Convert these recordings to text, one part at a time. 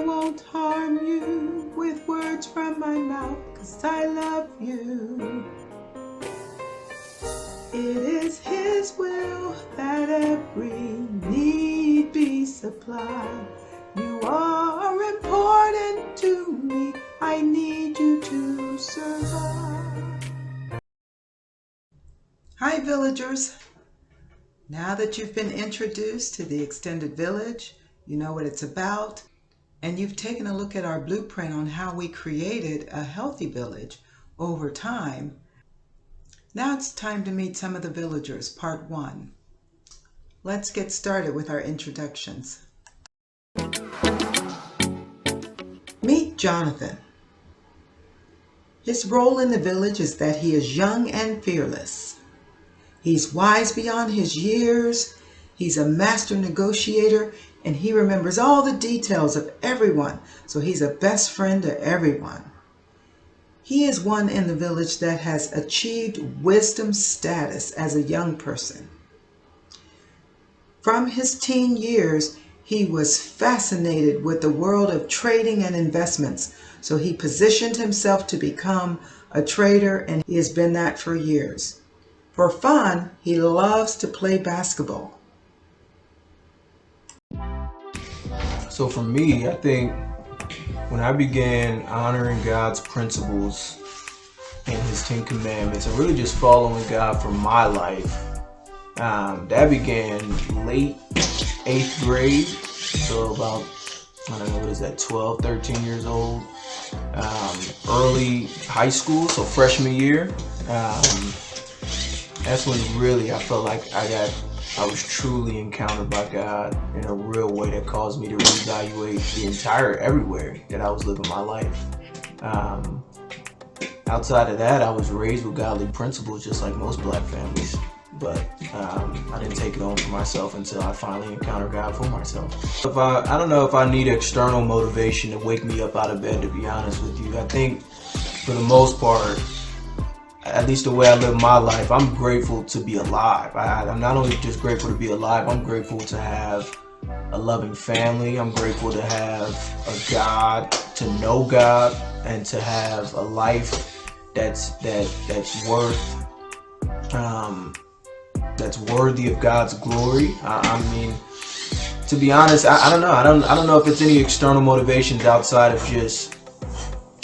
won't harm you with words from my mouth, 'cause I love you. It is His will that every need be supplied. You are important to me. I need you to survive. Hi, villagers. Now that you've been introduced to the Extended Village, you know what it's about, and you've taken a look at our blueprint on how we created a healthy village over time, now it's time to meet some of the villagers, part 1. Let's get started with our introductions. Meet Jonathan. His role in the village is that he is young and fearless. He's wise beyond his years, he's a master negotiator, and he remembers all the details of everyone, so he's a best friend to everyone. He is one in the village that has achieved wisdom status as a young person. From his teen years, he was fascinated with the world of trading and investments, so he positioned himself to become a trader, and he has been that for years. For fun, he loves to play basketball. So for me, I think when I began honoring God's principles and His 10 Commandments and really just following God for my life, that began late 8th grade, so about, I don't know, what is that, 12, 13 years old, early high school, so freshman year. That's when really I felt like I was truly encountered by God in a real way that caused me to reevaluate the entire everywhere that I was living my life. Outside of that, I was raised with godly principles just like most black families, but I didn't take it on for myself until I finally encountered God for myself. I don't know if I need external motivation to wake me up out of bed, to be honest with you. I think for the most part, at least the way I live my life, I'm grateful to be alive. I'm not only just grateful to be alive, I'm grateful to have a loving family. I'm grateful to have a God, to know God, and to have a life that's worthy of God's glory. I mean, to be honest, I don't know. I don't know if it's any external motivations outside of just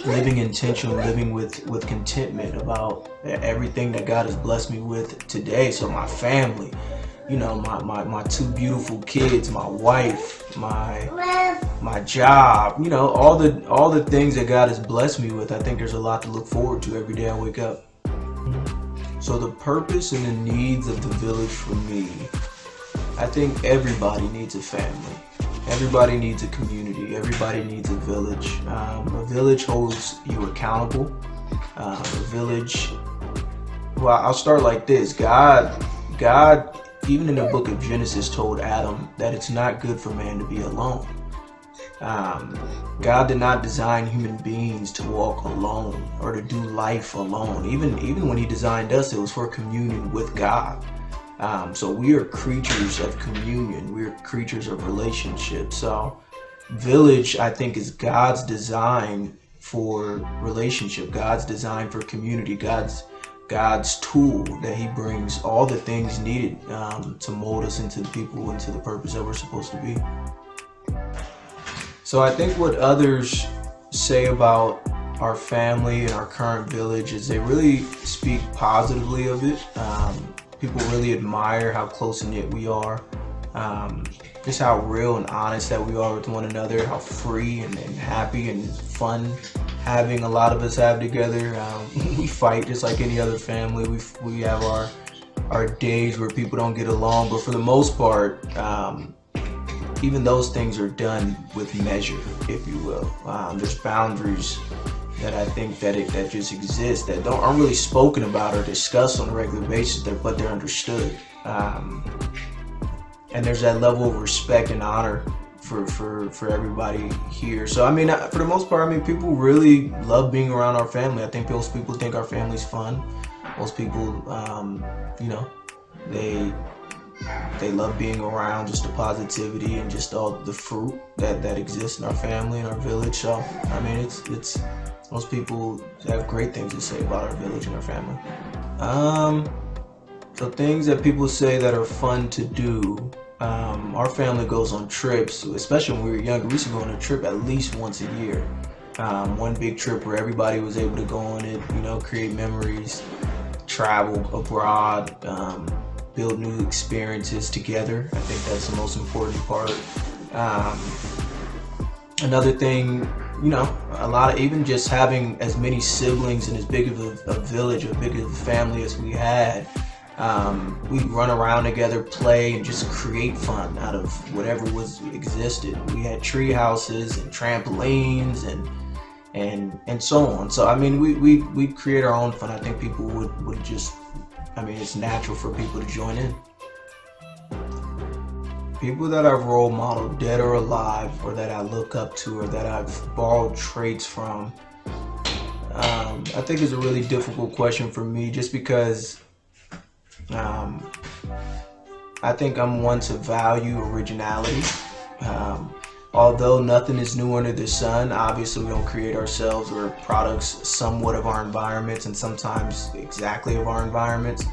living intentional, living with contentment about everything that God has blessed me with today. So my family, you know, my 2 beautiful kids, my wife, my job, you know, all the things that God has blessed me with. I think there's a lot to look forward to every day I wake up. So the purpose and the needs of the village for me, I think everybody needs a family. Everybody needs a community. Everybody needs a village. A village holds you accountable. A village, well, I'll start like this. God, even in the book of Genesis, told Adam that it's not good for man to be alone. God did not design human beings to walk alone or to do life alone. Even when He designed us, it was for communion with God. So we are creatures of communion. We're creatures of relationship. So village, I think, is God's design for relationship. God's design for community. God's tool that He brings all the things needed to mold us into the people, into the purpose that we're supposed to be. So I think what others say about our family and our current village is they really speak positively of it. People really admire how close-knit we are, just how real and honest that we are with one another, how free and happy and fun having a lot of us have together. We fight just like any other family. We have our days where people don't get along, but for the most part, even those things are done with measure, if you will. There's boundaries that I think that just exist that aren't really spoken about or discussed on a regular basis, but they're understood. And there's that level of respect and honor for everybody here. So I mean, for the most part, I mean, people really love being around our family. I think most people think our family's fun. Most people, you know, They love being around just the positivity and just all the fruit that exists in our family and our village. So I mean, it's most people have great things to say about our village and our family. So things that people say that are fun to do. Our family goes on trips, especially when we were younger. We used to go on a trip at least once a year. One big trip where everybody was able to go on it, create memories, travel abroad, build new experiences together. I think that's the most important part. Another thing, a lot of, even just having as many siblings and as big of a village, as big of a family as we had, we'd run around together, play, and just create fun out of whatever existed. We had tree houses and trampolines and so on. So I mean, we create our own fun. I think people would just, it's natural for people to join in. People that I've role modeled, dead or alive, or that I look up to, or that I've borrowed traits from, I think is a really difficult question for me, just because I think I'm one to value originality. Although nothing is new under the sun, obviously we don't create ourselves. We're products somewhat of our environments, and sometimes exactly of our environments.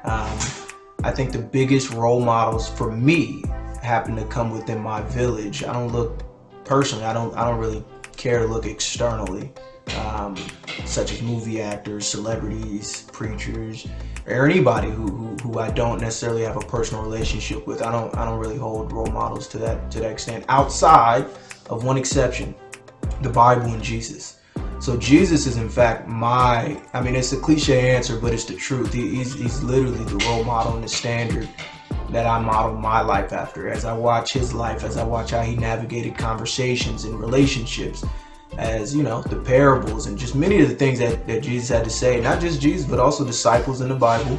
I think the biggest role models for me happen to come within my village. I don't look personally, I don't really care to look externally, such as movie actors, celebrities, preachers, or anybody who I don't necessarily have a personal relationship with. I don't really hold role models to that extent, outside of one exception: the Bible and Jesus. So Jesus is in fact it's a cliche answer, but it's the truth. He's literally the role model and the standard that I model my life after. As I watch his life, as I watch how he navigated conversations and relationships, as the parables and just many of the things that Jesus had to say, not just Jesus, but also disciples in the Bible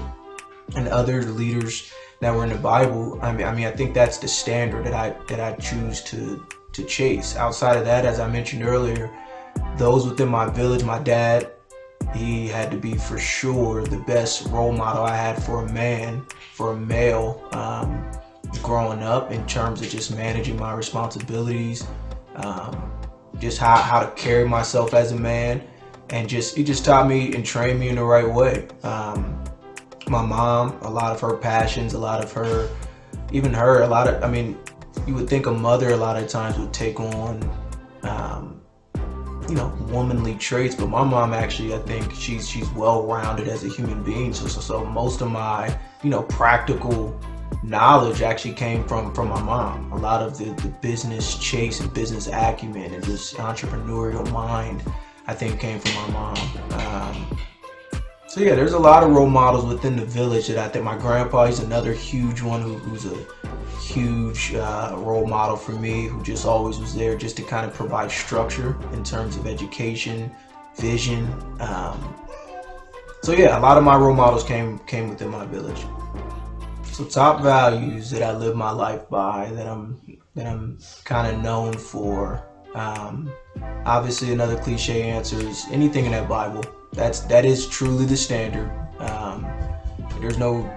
and other leaders that were in the Bible. I think that's the standard that I choose to chase. Outside of that, as I mentioned earlier, those within my village, my dad, he had to be for sure the best role model I had for a male, growing up, in terms of just managing my responsibilities, just how to carry myself as a man, and he just taught me and trained me in the right way. My mom, a lot of her passions, you would think a mother a lot of times would take on womanly traits, but my mom actually, I think she's well-rounded as a human being. So most of my practical knowledge actually came from my mom. A lot of the business chase and business acumen and this entrepreneurial mind, I think, came from my mom. So yeah, there's a lot of role models within the village that I think. My grandpa, he's another huge one who's a huge role model for me, who just always was there just to kind of provide structure in terms of education, vision. So yeah, a lot of my role models came within my village. So top values that I live my life by, that I'm kind of known for. Obviously, another cliche answer is anything in that Bible. That is truly the standard. There's no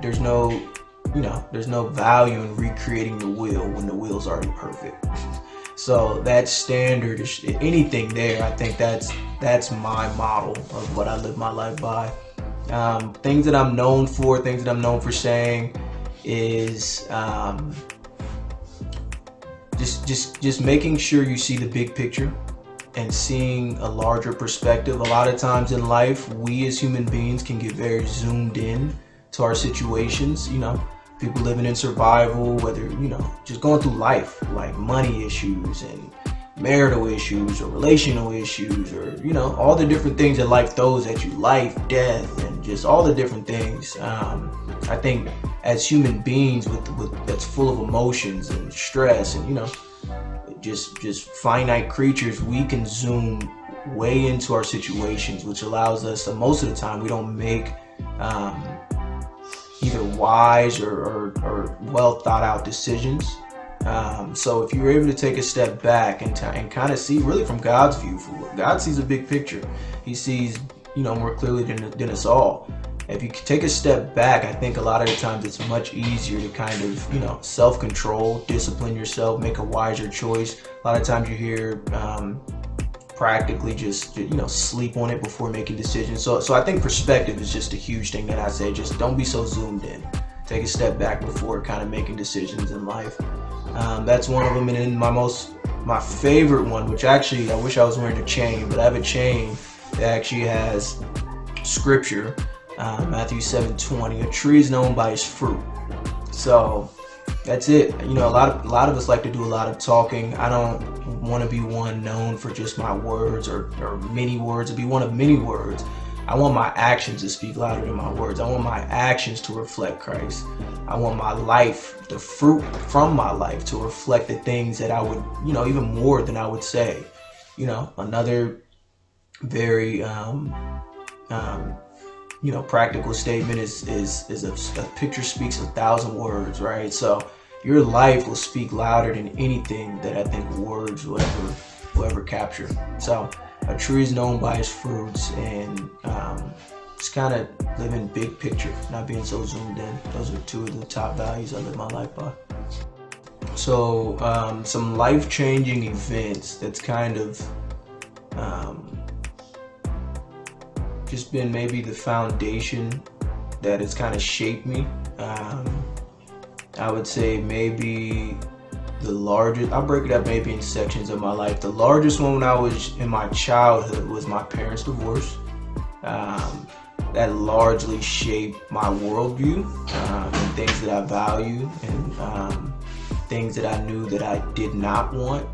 value in recreating the wheel when the wheel's already perfect. So that standard is anything there. I think that's my model of what I live my life by. Things that I'm known for saying is just making sure you see the big picture and seeing a larger perspective. A lot of times in life, we as human beings can get very zoomed in to our situations. People living in survival, whether just going through life, like money issues and marital issues or relational issues, or all the different things that life throws at you, life, death, and just all the different things. I think as human beings with that's full of emotions and stress and just finite creatures, we can zoom way into our situations, which allows us to, most of the time, we don't make either wise or well thought out decisions. So if you're able to take a step back and kind of see, really from God's view, God sees a big picture. He sees more clearly than us all. if you take a step back, I think a lot of the times it's much easier to kind of, self-control, discipline yourself, make a wiser choice. A lot of times you hear practically just, sleep on it before making decisions. So I think perspective is just a huge thing that I say. Just don't be so zoomed in. Take a step back before kind of making decisions in life. That's one of them. And then my favorite one, which actually I wish I was wearing a chain, but I have a chain that actually has scripture. Matthew 7:20. A tree is known by its fruit. So that's it. A lot of us like to do a lot of talking. I don't want to be one known for just my words or many words, or be one of many words. I want my actions to speak louder than my words. I want my actions to reflect Christ. I want my life, the fruit from my life, to reflect the things that I would, even more than I would say. Another very practical statement is a picture speaks 1,000 words, right? So your life will speak louder than anything that I think words will ever capture. So a tree is known by its fruits, and just kind of living big picture, not being so zoomed in. Those are two of the top values I live my life by. So some life-changing events that's kind of just been maybe the foundation that has kind of shaped me. I would say maybe the largest, I'll break it up maybe in sections of my life. The largest one when I was in my childhood was my parents' divorce. That largely shaped my worldview, and things that I value, and things that I knew that I did not want,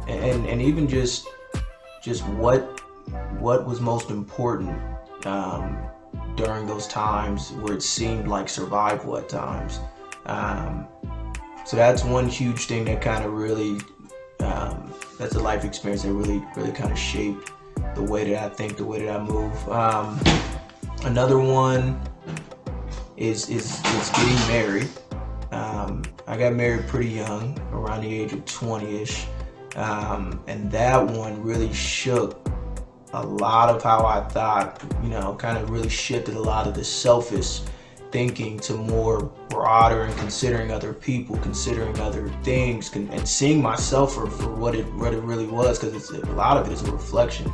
and even just what was most important during those times where it seemed like survival at times. So that's one huge thing that kind of really, that's a life experience that really kind of shaped the way that I think, the way that I move. Another one is getting married. I got married pretty young, around the age of 20-ish, and that one really shook a lot of how I thought, kind of really shifted a lot of the selfish thinking to more broader and considering other people, considering other things, and seeing myself for what it really was, because a lot of it is a reflection.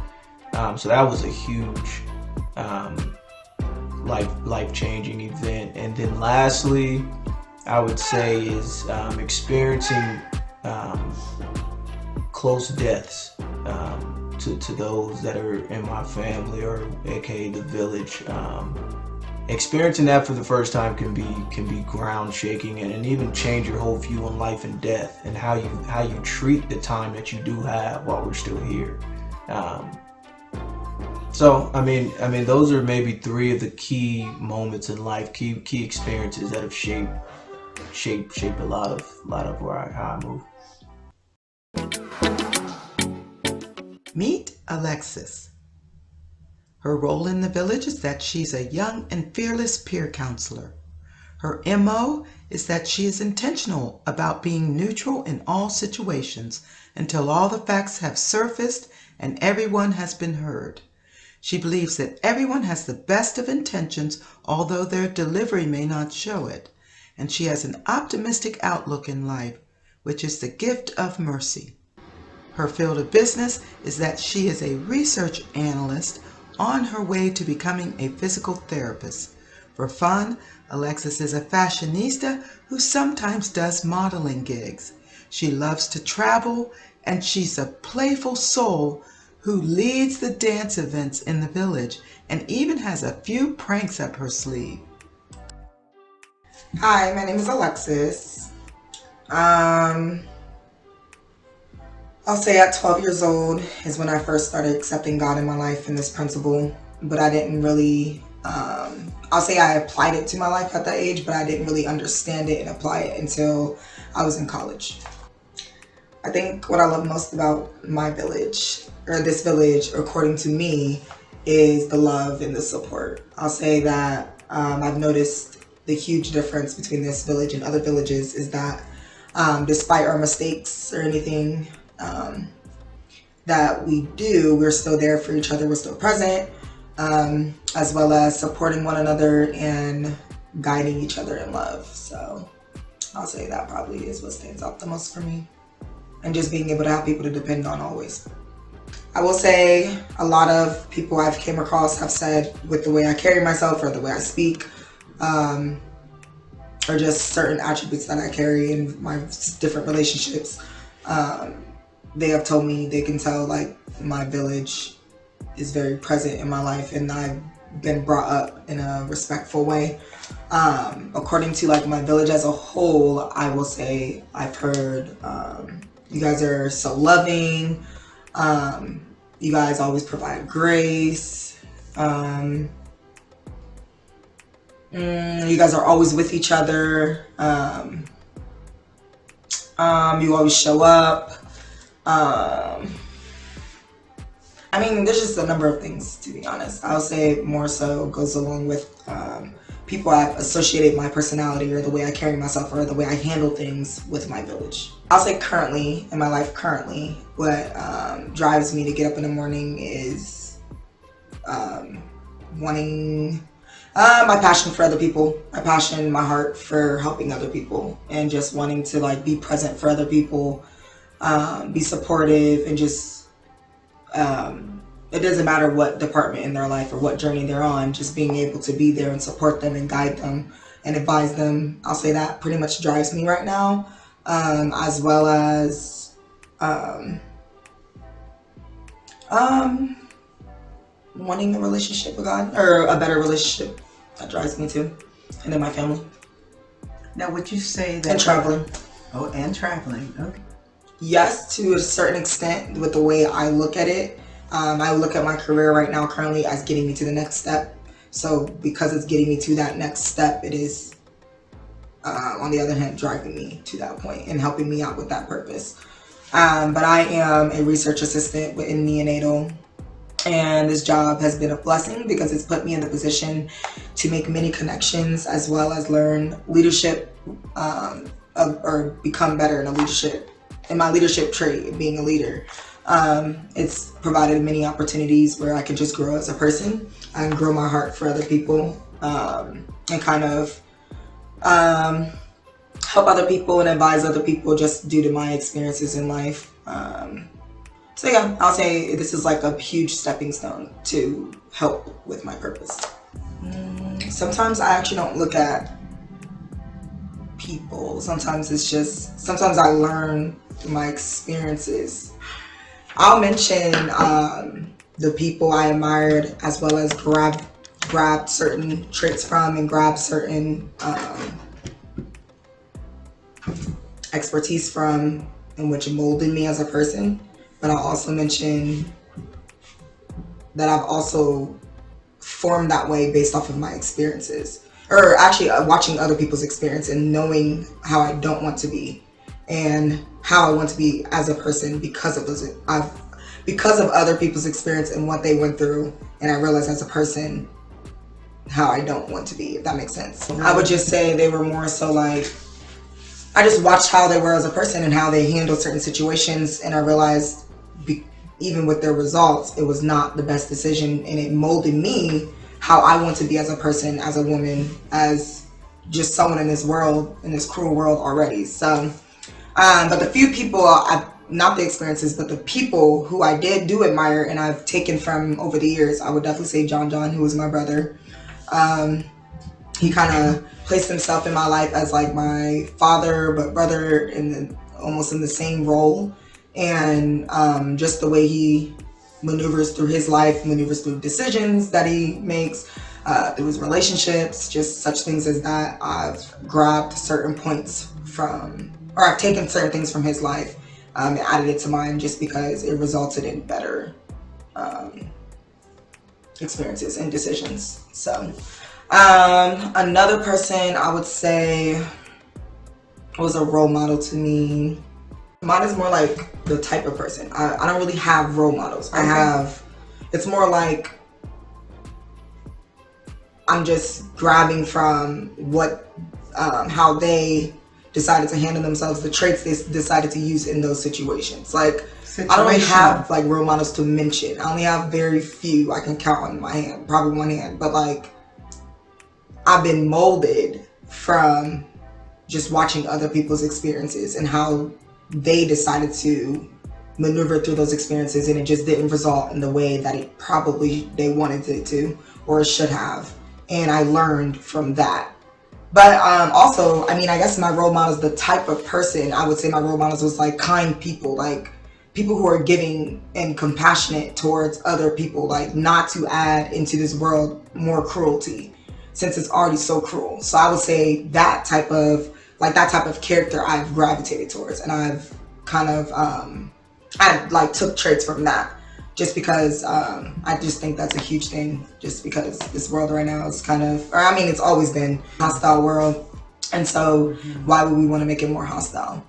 So that was a huge life-changing event. And then lastly, I would say is experiencing close deaths to those that are in my family, or aka the village. Experiencing that for the first time can be ground shaking, and even change your whole view on life and death, and how you treat the time that you do have while we're still here. So I mean those are maybe three of the key moments in life, key experiences that have shaped a lot of how I move. Meet Alexis. Her role in the village is that she's a young and fearless peer counselor. Her MO is that she is intentional about being neutral in all situations until all the facts have surfaced and everyone has been heard. She believes that everyone has the best of intentions, although their delivery may not show it. And she has an optimistic outlook in life, which is the gift of mercy. Her field of business is that she is a research analyst on her way to becoming a physical therapist. For fun, Alexis is a fashionista who sometimes does modeling gigs. She loves to travel, and she's a playful soul who leads the dance events in the village and even has a few pranks up her sleeve. Hi, my name is Alexis. I'll say at 12 years old is when I first started accepting God in my life and this principle, but I didn't really, I'll say I applied it to my life at that age, but I didn't really understand it and apply it until I was in college. I think what I love most about my village, or this village, according to me, is the love and the support. I'll say that I've noticed the huge difference between this village and other villages is that despite our mistakes or anything that we do, we're still there for each other, we're still present. as well as supporting one another and guiding each other in love. So I'll say that probably is what stands out the most for me. And just being able to have people to depend on always. I will say a lot of people I've came across have said with the way I carry myself or the way I speak, or just certain attributes that I carry in my different relationships, they have told me they can tell like my village is very present in my life and I've been brought up in a respectful way. According to like my village as a whole, I will say I've heard you guys are so loving, you guys always provide grace, you guys are always with each other, you always show up. I mean, there's just a number of things, to be honest. I'll say more so goes along with people I've associated my personality or the way I carry myself or the way I handle things with my village. I'll say currently, in my life currently, what drives me to get up in the morning is wanting my passion for other people, my heart for helping other people, and just wanting to like be present for other people, be supportive, and just it doesn't matter what department in their life or what journey they're on, just being able to be there and support them and guide them and advise them. I'll say that pretty much drives me right now, as well as wanting a relationship with God, or a better relationship. That drives me too. And then my family. Now, would you say that... And traveling. Oh, and traveling. Okay. Yes, to a certain extent with the way I look at it. I look at my career right now currently as getting me to the next step. So because it's getting me to that next step, it is, on the other hand, driving me to that point and helping me out with that purpose. But I am a research assistant in neonatal. And this job has been a blessing because it's put me in the position to make many connections as well as learn leadership, or become better in my leadership trait, being a leader. It's provided many opportunities where I can just grow as a person and grow my heart for other people, and kind of help other people and advise other people just due to my experiences in life. So yeah, I'll say this is like a huge stepping stone to help with my purpose. Sometimes I actually don't look at people. Sometimes I learn through my experiences. I'll mention the people I admired as well as grabbed certain traits from and grabbed certain expertise from, in which molded me as a person. But I'll also mention that I've also formed that way based off of my experiences, or actually watching other people's experience and knowing how I don't want to be and how I want to be as a person because of other people's experience and what they went through. And I realized as a person how I don't want to be, if that makes sense. I would just say they were more so like, I just watched how they were as a person and how they handled certain situations, and I realized even with their results, it was not the best decision, and it molded me how I want to be as a person, as a woman, as just someone in this world, in this cruel world already. So, but the few people, not the experiences, but the people who I do admire and I've taken from over the years, I would definitely say John, who was my brother. He kind of placed himself in my life as like my father, but brother, almost in the same role. And just the way he maneuvers through his life, maneuvers through decisions that he makes, through his relationships, just such things as that. I've grabbed certain points from, or I've taken certain things from his life and added it to mine just because it resulted in better experiences and decisions. So another person I would say was a role model to me. Mine is more like the type of person. I don't really have role models. Okay. It's more like I'm just grabbing from what, how they decided to handle themselves, the traits they decided to use in those situations. Like, I don't really Situational. have like role models to mention. I only have very few I can count on my hand, probably one hand. But like, I've been molded from just watching other people's experiences and how they decided to maneuver through those experiences, and it just didn't result in the way that it probably they wanted it to or should have. And I learned from that. But also, I mean, I guess my role models, the type of person I would say my role models was like kind people, like people who are giving and compassionate towards other people, like not to add into this world more cruelty since it's already so cruel. So I would say that type of character I've gravitated towards, and I've kind of I like took traits from that, just because I just think that's a huge thing, just because this world right now is kind of, or I mean, it's always been a hostile world, and so why would we want to make it more hostile?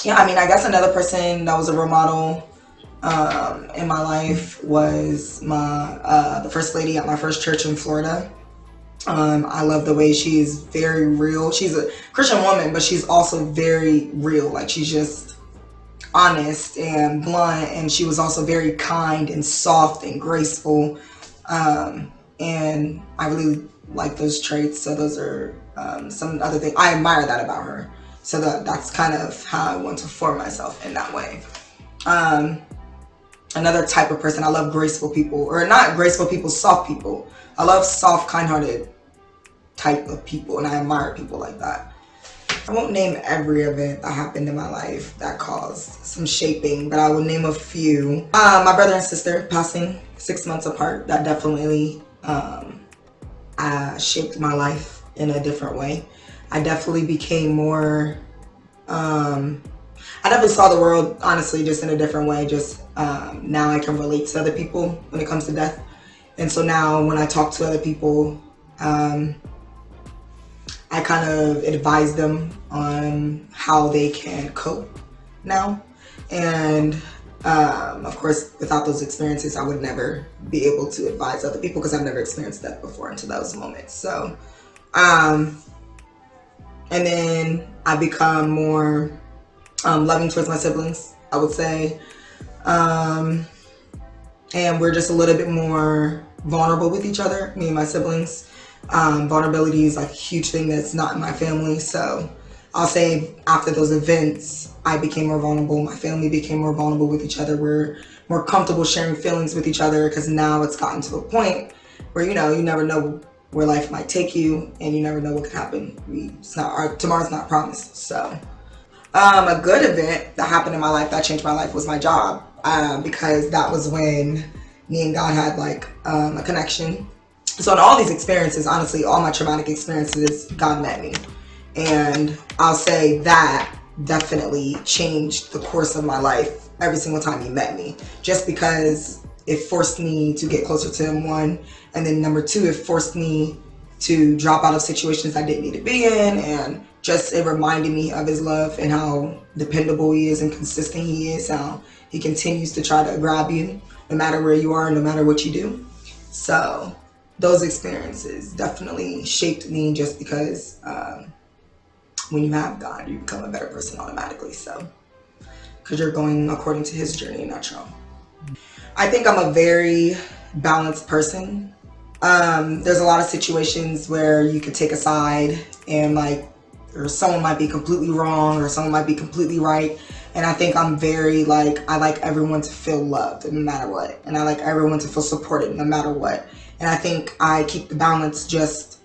Yeah, I mean, I guess another person that was a role model in my life was the first lady at my first church in Florida. I love the way she's very real. She's a Christian woman, but she's also very real. Like, she's just honest and blunt, and she was also very kind and soft and graceful. And I really like those traits. So those are some other things. I admire that about her. So that's kind of how I want to form myself in that way. Another type of person, I love graceful people, or not graceful people, soft people. I love soft, kind-hearted type of people, and I admire people like that. I won't name every event that happened in my life that caused some shaping, but I will name a few. My brother and sister passing 6 months apart, that definitely shaped my life in a different way. I definitely became more, I definitely saw the world, honestly, just in a different way. Just now I can relate to other people when it comes to death. And so now when I talk to other people, I kind of advise them on how they can cope now. And of course, without those experiences, I would never be able to advise other people, because I've never experienced death before until those moments. So, and then I become more loving towards my siblings, I would say. And we're just a little bit more vulnerable with each other, me and my siblings. Vulnerability is like a huge thing that's not in my family. So I'll say after those events, I became more vulnerable. My family became more vulnerable with each other. We're more comfortable sharing feelings with each other, because now it's gotten to a point where, you know, you never know where life might take you, and you never know what could happen. Tomorrow's not promised. So a good event that happened in my life that changed my life was my job, because that was when me and God had like a connection. So in all these experiences, honestly, all my traumatic experiences, God met me. And I'll say that definitely changed the course of my life every single time he met me, just because it forced me to get closer to him, one, and then number two, it forced me to drop out of situations I didn't need to be in, and just it reminded me of his love and how dependable he is and consistent he is, how he continues to try to grab you no matter where you are, no matter what you do. So those experiences definitely shaped me, just because when you have God, you become a better person automatically. So, because you're going according to his journey, not your own. I think I'm a very balanced person. There's a lot of situations where you could take a side, and like, or someone might be completely wrong or someone might be completely right. And I think I'm very like, I like everyone to feel loved no matter what. And I like everyone to feel supported no matter what. And I think I keep the balance, just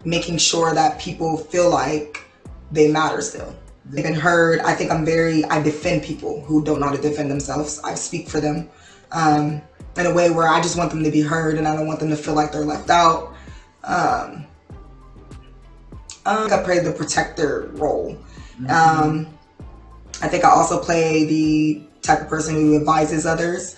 making sure that people feel like they matter still. They've been heard. I think I defend people who don't know how to defend themselves. I speak for them in a way where I just want them to be heard, and I don't want them to feel like they're left out. I play the protector role. I think I also play the type of person who advises others.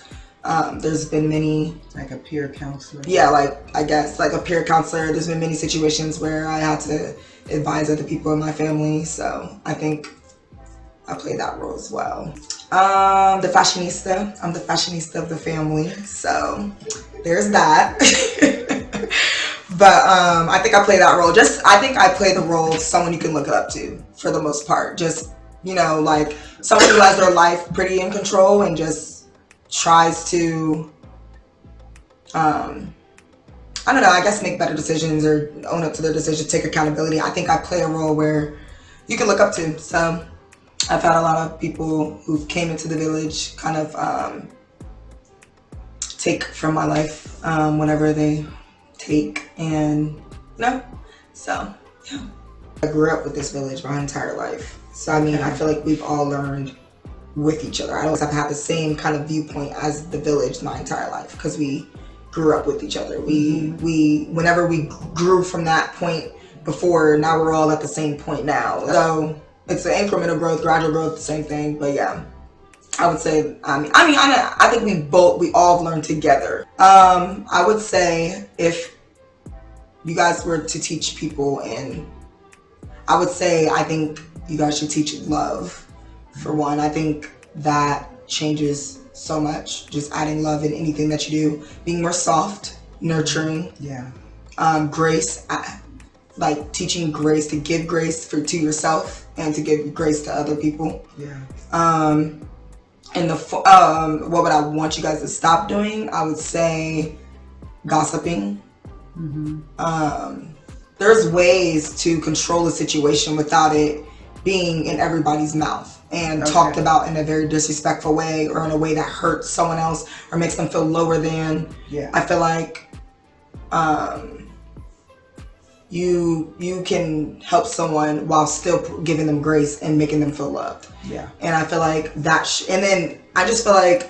There's been many, like a peer counselor. Yeah, like I guess like a peer counselor. There's been many situations where I had to advise other people in my family. So I think I play that role as well. The fashionista. I'm the fashionista of the family. So there's that. But I think I play that role. I think I play the role of someone you can look up to for the most part. Just You know, like someone who has their life pretty in control and just tries to, I don't know, I guess make better decisions or own up to their decisions, take accountability. I think I play a role where you can look up to. So I've had a lot of people who came into the village kind of take from my life whenever they take, and you know, so yeah. I grew up with this village my entire life. So I mean, I feel like we've all learned with each other. I don't have had the same kind of viewpoint as the village my entire life because we grew up with each other. We whenever we grew from that point before, now we're all at the same point now. So it's an incremental growth, gradual growth, the same thing. But yeah, I would say, I think we all learned together. I would say if you guys were to teach people, and I would say I think you guys should teach love for one. I think that changes so much. Just adding love in anything that you do, being more soft, nurturing. Yeah. Grace, like teaching grace, to give grace to yourself and to give grace to other people. Yeah. And what would I want you guys to stop doing? I would say gossiping. There's ways to control a situation without it being in everybody's mouth and talked about in a very disrespectful way or in a way that hurts someone else or makes them feel lower than. Yeah. I feel like you can help someone while still giving them grace and making them feel loved. Yeah. And I feel like and then I just feel like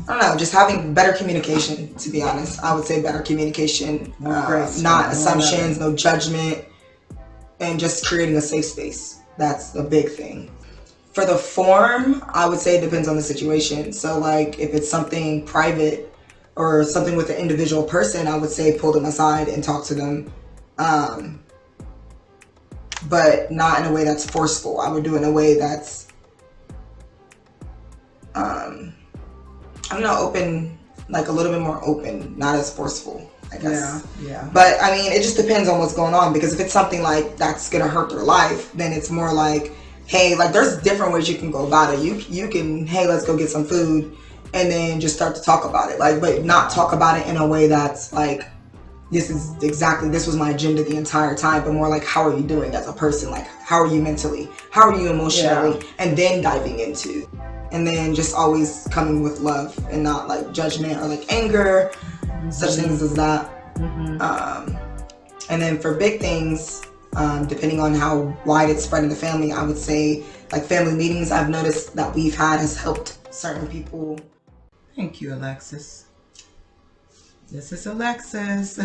I don't know, just having better communication, to be honest. I would say better communication, not assumptions, no judgment, and just creating a safe space. That's a big thing. For the form, I would say it depends on the situation. So like if it's something private or something with an individual person, I would say pull them aside and talk to them. But not in a way that's forceful. I would do it in a way that's, I don't know, open, like a little bit more open, not as forceful, I guess. Yeah. But I mean, it just depends on what's going on, because if it's something like that's gonna hurt their life, then it's more like, hey, like there's different ways you can go about it. You can, hey, let's go get some food, and then just start to talk about it, like, but not talk about it in a way that's like, this was my agenda the entire time, but more like, how are you doing as a person? Like, how are you mentally? How are you emotionally? And then diving into, and then just always coming with love and not like judgment or like anger, such things as that. And then for big things, depending on how wide it's spread in the family, I would say like family meetings I've noticed that we've had has helped certain people. Thank you, Alexis. This is Alexis.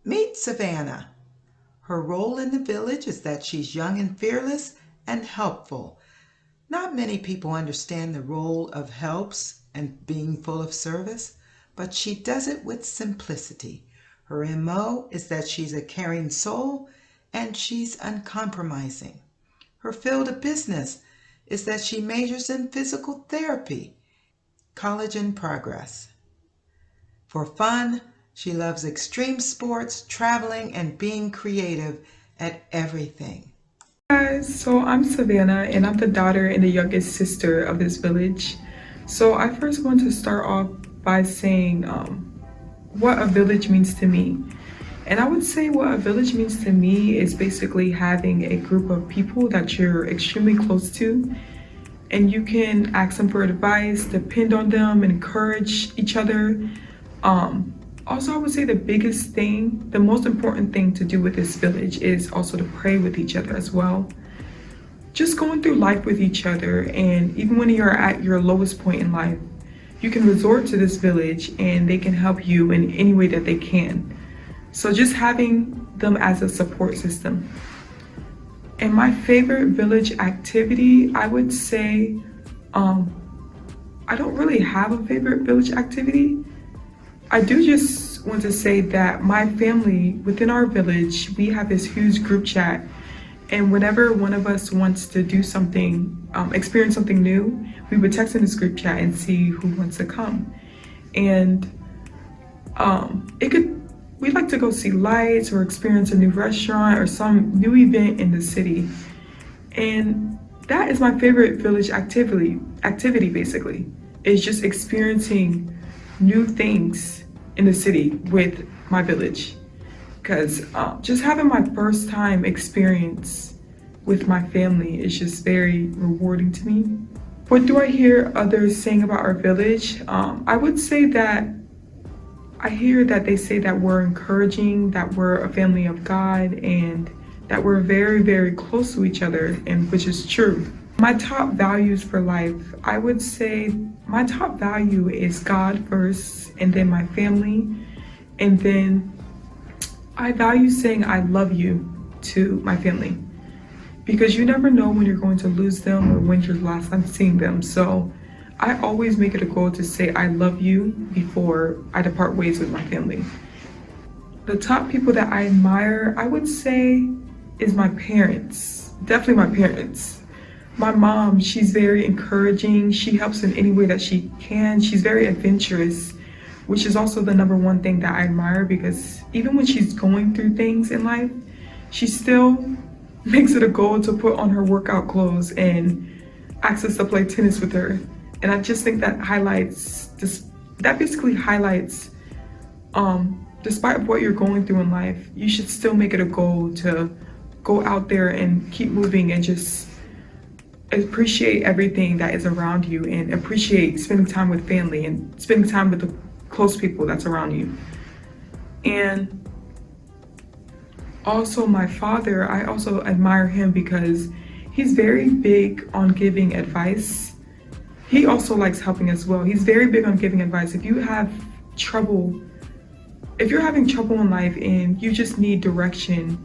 Meet Savannah. Her role in the village is that she's young and fearless and helpful. Not many people understand the role of helps and being full of service, but she does it with simplicity. Her MO is that she's a caring soul and she's uncompromising. Her field of business is that she majors in physical therapy. College in progress. For fun, she loves extreme sports, traveling, and being creative at everything. Hi guys, so I'm Savannah and I'm the daughter and the youngest sister of this village. So I first want to start off by saying what a village means to me. And I would say what a village means to me is basically having a group of people that you're extremely close to, and you can ask them for advice, depend on them, encourage each other. Also, I would say the biggest thing, the most important thing to do with this village is also to pray with each other as well. Just going through life with each other, and even when you're at your lowest point in life, you can resort to this village and they can help you in any way that they can. So just having them as a support system. And my favorite village activity, I would say, I don't really have a favorite village activity. I do just want to say that my family, within our village, we have this huge group chat. And whenever one of us wants to do something, experience something new, we would text in this group chat and see who wants to come. And it could we like to go see lights or experience a new restaurant or some new event in the city. And that is my favorite village activity basically, is just experiencing new things in the city with my village. Because just having my first time experience with my family is just very rewarding to me. What do I hear others saying about our village? I would say that I hear that they say that we're encouraging, that we're a family of God, and that we're very, very close to each other, and which is true. My top values for life, I would say my top value is God first, and then my family, and then I value saying I love you to my family, because you never know when you're going to lose them or when you're last time seeing them. So I always make it a goal to say I love you before I depart ways with my family. The top people that I admire, I would say, is my parents. Definitely my parents. My mom, she's very encouraging. She helps in any way that she can. She's very adventurous, which is also the number one thing that I admire, because even when she's going through things in life, she still makes it a goal to put on her workout clothes and asks us to play tennis with her. And I just think that basically highlights, despite what you're going through in life, you should still make it a goal to go out there and keep moving and just appreciate everything that is around you, and appreciate spending time with family and spending time with the close people that's around you. And also my father, I also admire him because he's very big on giving advice. He also likes helping as well. He's very big on giving advice. If you're having trouble in life and you just need direction,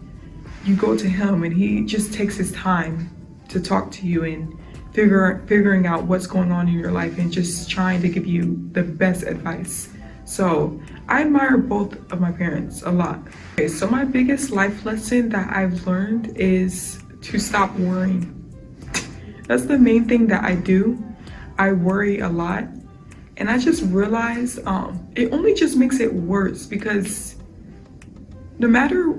you go to him, and he just takes his time to talk to you and figuring out what's going on in your life and just trying to give you the best advice. So I admire both of my parents a lot. Okay, so my biggest life lesson that I've learned is to stop worrying. That's the main thing that I do. I worry a lot, and I just realized it only just makes it worse, because no matter,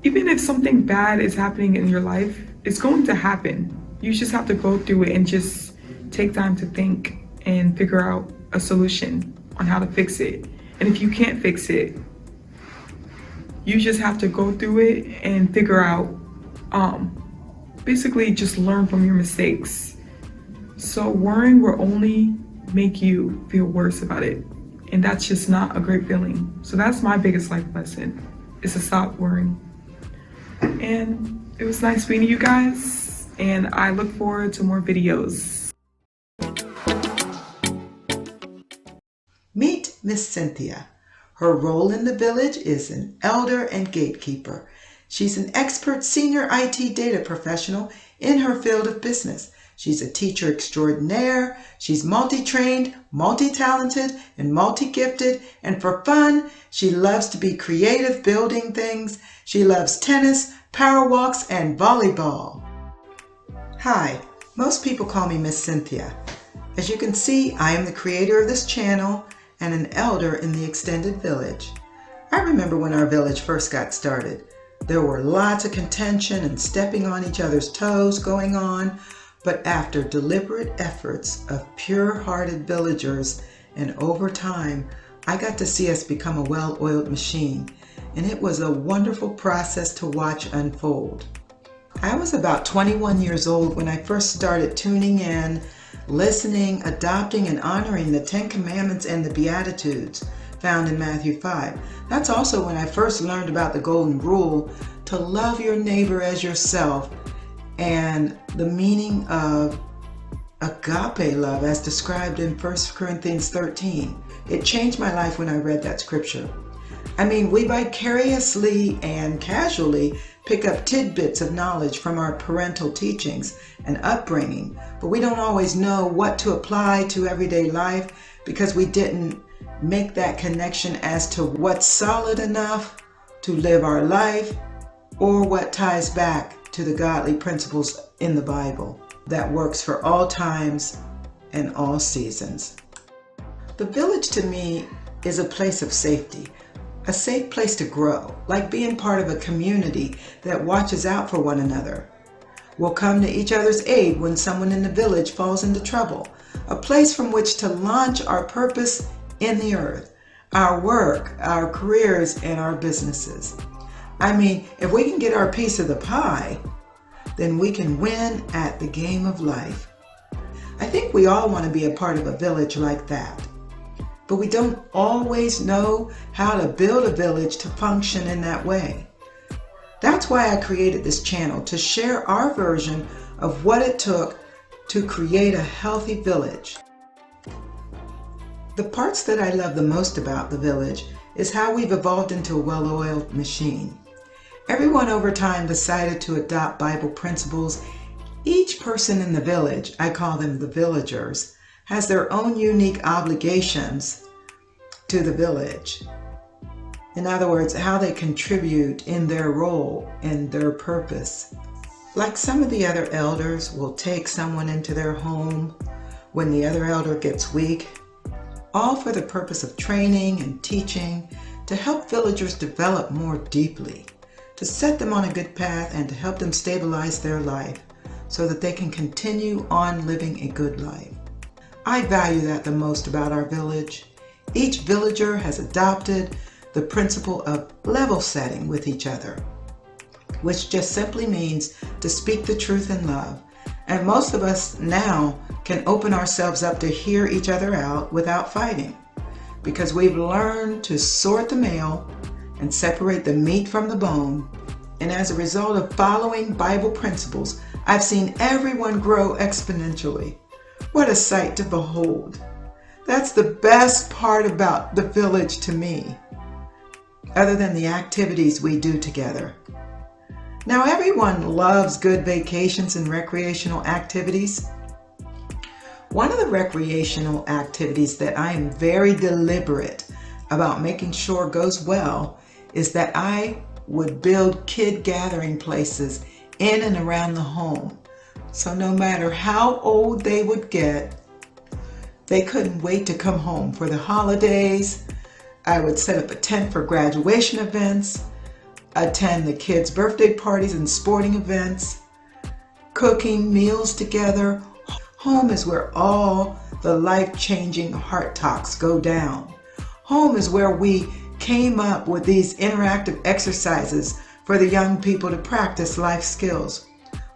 even if something bad is happening in your life, it's going to happen. You just have to go through it and just take time to think and figure out a solution on how to fix it. And if you can't fix it, you just have to go through it and figure out, basically just learn from your mistakes. So worrying will only make you feel worse about it, and that's just not a great feeling. So that's my biggest life lesson, is to stop worrying. And it was nice meeting you guys, and I look forward to more videos. Meet Miss Cynthia. Her role in the village is an elder and gatekeeper. She's an expert senior IT data professional in her field of business. She's a teacher extraordinaire. She's multi-trained, multi-talented, and multi-gifted. And for fun, she loves to be creative building things. She loves tennis, power walks, and volleyball. Hi, most people call me Miss Cynthia. As you can see, I am the creator of this channel and an elder in the extended village. I remember when our village first got started. There were lots of contention and stepping on each other's toes going on, but after deliberate efforts of pure-hearted villagers and over time, I got to see us become a well-oiled machine, and it was a wonderful process to watch unfold. I was about 21 years old when I first started tuning in, listening, adopting, and honoring the 10 Commandments and the Beatitudes found in Matthew 5. That's also when I first learned about the Golden Rule, to love your neighbor as yourself, and the meaning of agape love as described in 1 Corinthians 13. It changed my life when I read that scripture. I mean, we vicariously and casually pick up tidbits of knowledge from our parental teachings and upbringing, but we don't always know what to apply to everyday life because we didn't make that connection as to what's solid enough to live our life or what ties back to the godly principles in the Bible that works for all times and all seasons. The village to me is a place of safety. a safe place to grow, like being part of a community that watches out for one another. We'll come to each other's aid when someone in the village falls into trouble, a place from which to launch our purpose in the earth, our work, our careers, and our businesses. I mean, if we can get our piece of the pie, then we can win at the game of life. I think we all want to be a part of a village like that. But we don't always know how to build a village to function in that way. That's why I created this channel, to share our version of what it took to create a healthy village. The parts that I love the most about the village is how we've evolved into a well-oiled machine. Everyone over time decided to adopt Bible principles. Each person in the village, I call them the villagers, has their own unique obligations to the village. In other words, how they contribute in their role and their purpose. Like some of the other elders will take someone into their home when the other elder gets weak, all for the purpose of training and teaching to help villagers develop more deeply, to set them on a good path and to help them stabilize their life so that they can continue on living a good life. I value that the most about our village. Each villager has adopted the principle of level setting with each other, which just simply means to speak the truth in love. And most of us now can open ourselves up to hear each other out without fighting, because we've learned to sort the mail and separate the meat from the bone. And as a result of following Bible principles, I've seen everyone grow exponentially. What a sight to behold. That's the best part about the village to me, other than the activities we do together. Now, everyone loves good vacations and recreational activities. One of the recreational activities that I am very deliberate about making sure goes well is that I would build kid gathering places in and around the home. So no matter how old they would get, they couldn't wait to come home for the holidays. I would set up a tent for graduation events, attend the kids' birthday parties and sporting events, cooking meals together. Home is where all the life-changing heart talks go down. Home is where we came up with these interactive exercises for the young people to practice life skills.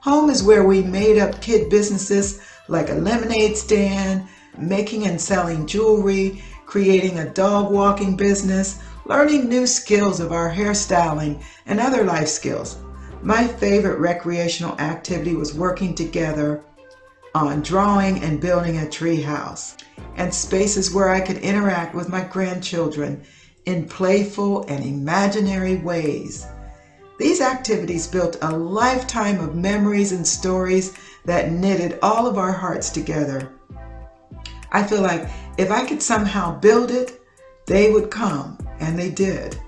Home is where we made up kid businesses like a lemonade stand, making and selling jewelry, creating a dog walking business, learning new skills of our hairstyling and other life skills. My favorite recreational activity was working together on drawing and building a tree house, and spaces where I could interact with my grandchildren in playful and imaginary ways. These activities built a lifetime of memories and stories that knitted all of our hearts together. I feel like if I could somehow build it, they would come, and they did.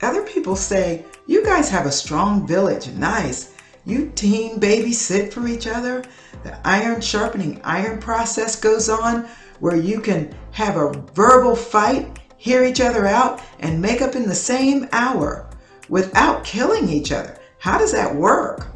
Other people say, "You guys have a strong village, nice. You team babysit for each other. The iron sharpening iron process goes on where you can have a verbal fight, hear each other out, and make up in the same hour without killing each other. How does that work?"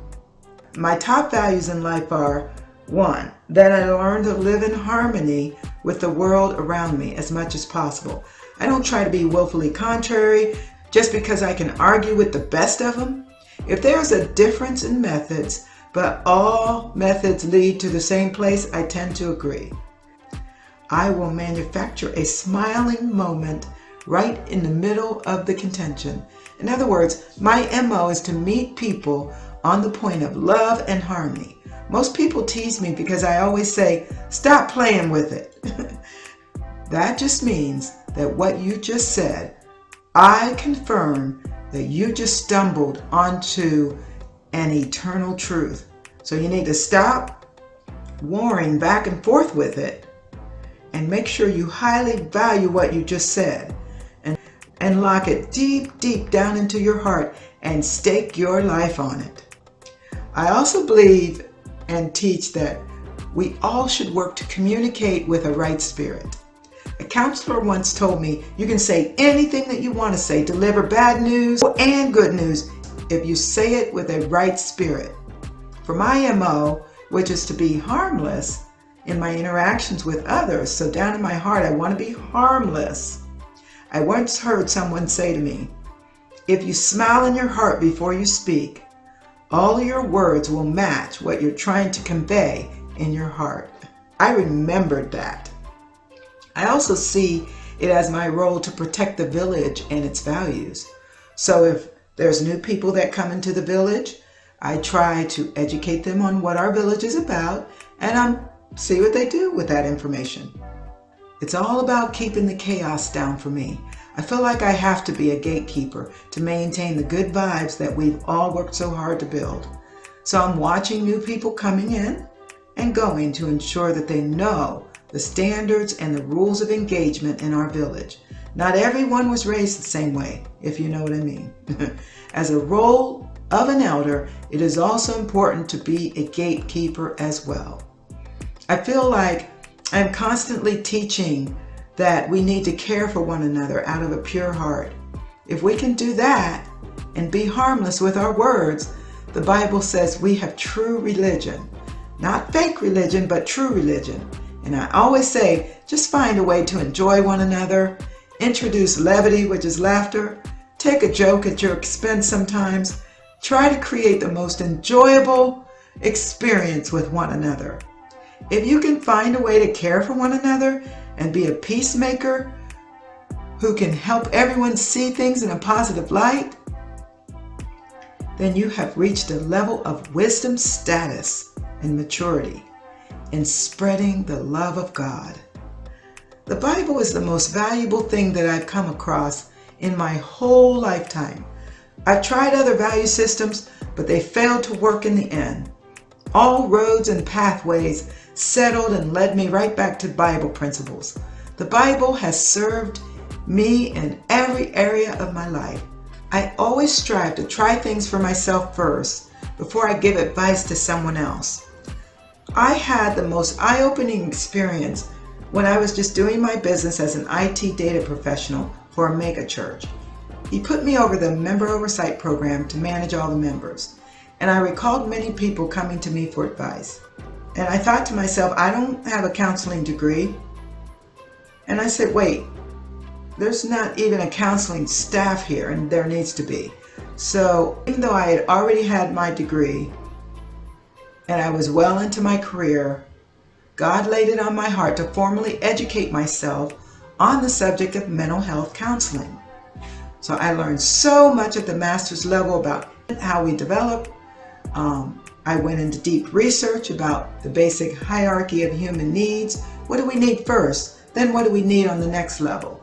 My top values in life are, 1, that I learn to live in harmony with the world around me as much as possible. I don't try to be willfully contrary just because I can argue with the best of them. If there's a difference in methods, but all methods lead to the same place, I tend to agree. I will manufacture a smiling moment right in the middle of the contention. In other words, my MO is to meet people on the point of love and harmony. Most people tease me because I always say, "Stop playing with it." That just means that what you just said, I confirm that you just stumbled onto an eternal truth. So you need to stop warring back and forth with it and make sure you highly value what you just said and lock it deep, deep down into your heart and stake your life on it. I also believe and teach that we all should work to communicate with a right spirit. A counselor once told me, you can say anything that you want to say, deliver bad news and good news, if you say it with a right spirit. For my MO, which is to be harmless in my interactions with others, so down in my heart I want to be harmless. I once heard someone say to me, if you smile in your heart before you speak, all your words will match what you're trying to convey in your heart. I remembered that. I also see it as my role to protect the village and its values. So if there's new people that come into the village, I try to educate them on what our village is about and see what they do with that information. It's all about keeping the chaos down for me. I feel like I have to be a gatekeeper to maintain the good vibes that we've all worked so hard to build. So I'm watching new people coming in and going to ensure that they know the standards and the rules of engagement in our village. Not everyone was raised the same way, if you know what I mean. As a role of an elder, it is also important to be a gatekeeper as well. I feel like I'm constantly teaching that we need to care for one another out of a pure heart. If we can do that and be harmless with our words, the Bible says we have true religion. Not fake religion, but true religion. And I always say, just find a way to enjoy one another, introduce levity, which is laughter, take a joke at your expense sometimes, try to create the most enjoyable experience with one another. If you can find a way to care for one another and be a peacemaker who can help everyone see things in a positive light, then you have reached a level of wisdom, status, and maturity in spreading the love of God. The Bible is the most valuable thing that I've come across in my whole lifetime. I've tried other value systems, but they failed to work in the end. All roads and pathways settled and led me right back to Bible principles. The Bible has served me in every area of my life. I always strive to try things for myself first before I give advice to someone else. I had the most eye-opening experience when I was just doing my business as an IT data professional for a mega church. He put me over the member oversight program to manage all the members, and I recalled many people coming to me for advice. And I thought to myself, I don't have a counseling degree. And I said, wait, there's not even a counseling staff here, and there needs to be. So even though I had already had my degree and I was well into my career, God laid it on my heart to formally educate myself on the subject of mental health counseling. So I learned so much at the master's level about how we develop. I went into deep research about the basic hierarchy of human needs. What do we need first? Then what do we need on the next level?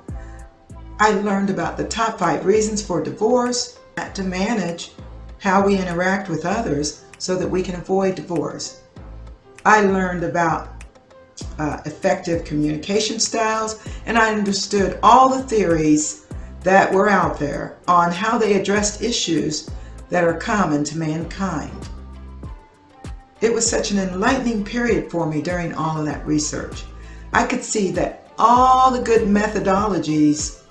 I learned about the top 5 reasons for divorce, to manage how we interact with others so that we can avoid divorce. I learned about effective communication styles, and I understood all the theories that were out there on how they addressed issues that are common to mankind. It was such an enlightening period for me during all of that research. I could see that all the good methodologies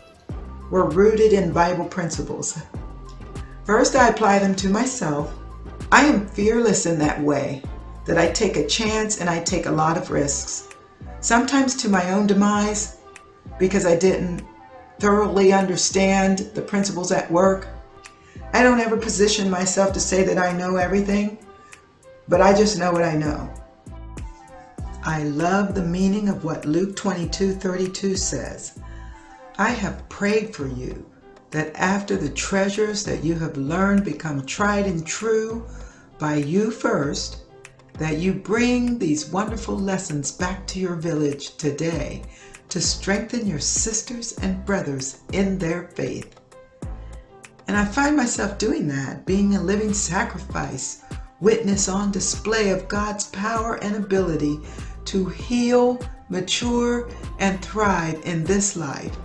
were rooted in Bible principles. First, I apply them to myself. I am fearless in that way, that I take a chance and I take a lot of risks, sometimes to my own demise because I didn't thoroughly understand the principles at work. I don't ever position myself to say that I know everything, but I just know what I know. I love the meaning of what Luke 22:32 says. I have prayed for you that after the treasures that you have learned become tried and true by you first, that you bring these wonderful lessons back to your village today to strengthen your sisters and brothers in their faith. And I find myself doing that, being a living sacrifice, witness on display of God's power and ability to heal, mature, and thrive in this life.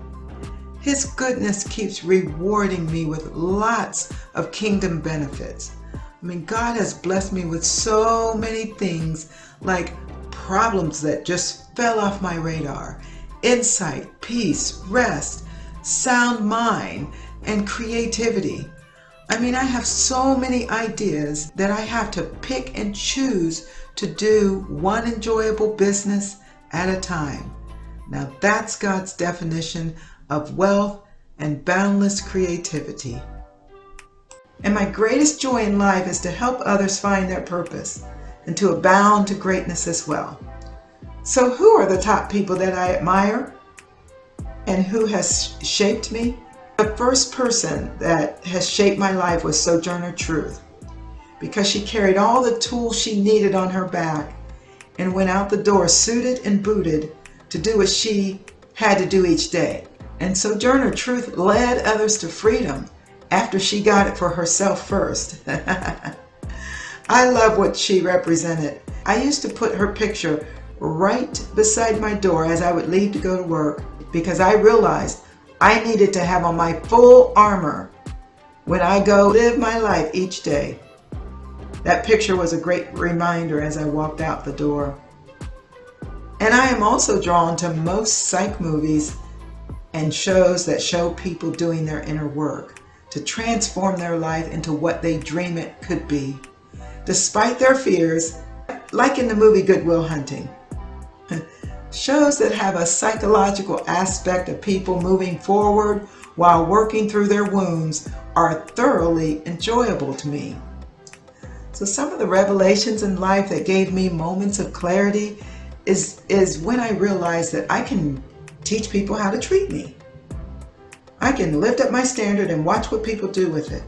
His goodness keeps rewarding me with lots of kingdom benefits. I mean, God has blessed me with so many things, like problems that just fell off my radar, insight, peace, rest, sound mind, and creativity. I mean, I have so many ideas that I have to pick and choose to do one enjoyable business at a time. Now that's God's definition of wealth and boundless creativity. And my greatest joy in life is to help others find their purpose and to abound to greatness as well. So who are the top people that I admire and who has shaped me? The first person that has shaped my life was Sojourner Truth, because she carried all the tools she needed on her back and went out the door suited and booted to do what she had to do each day. And Sojourner Truth led others to freedom after she got it for herself first. I love what she represented. I used to put her picture right beside my door as I would leave to go to work, because I realized I needed to have on my full armor when I go live my life each day. That picture was a great reminder as I walked out the door. And I am also drawn to most psych movies and shows that show people doing their inner work to transform their life into what they dream it could be, despite their fears, like in the movie Good Will Hunting. Shows that have a psychological aspect of people moving forward while working through their wounds are thoroughly enjoyable to me. So some of the revelations in life that gave me moments of clarity is when I realized that I can teach people how to treat me. I can lift up my standard and watch what people do with it.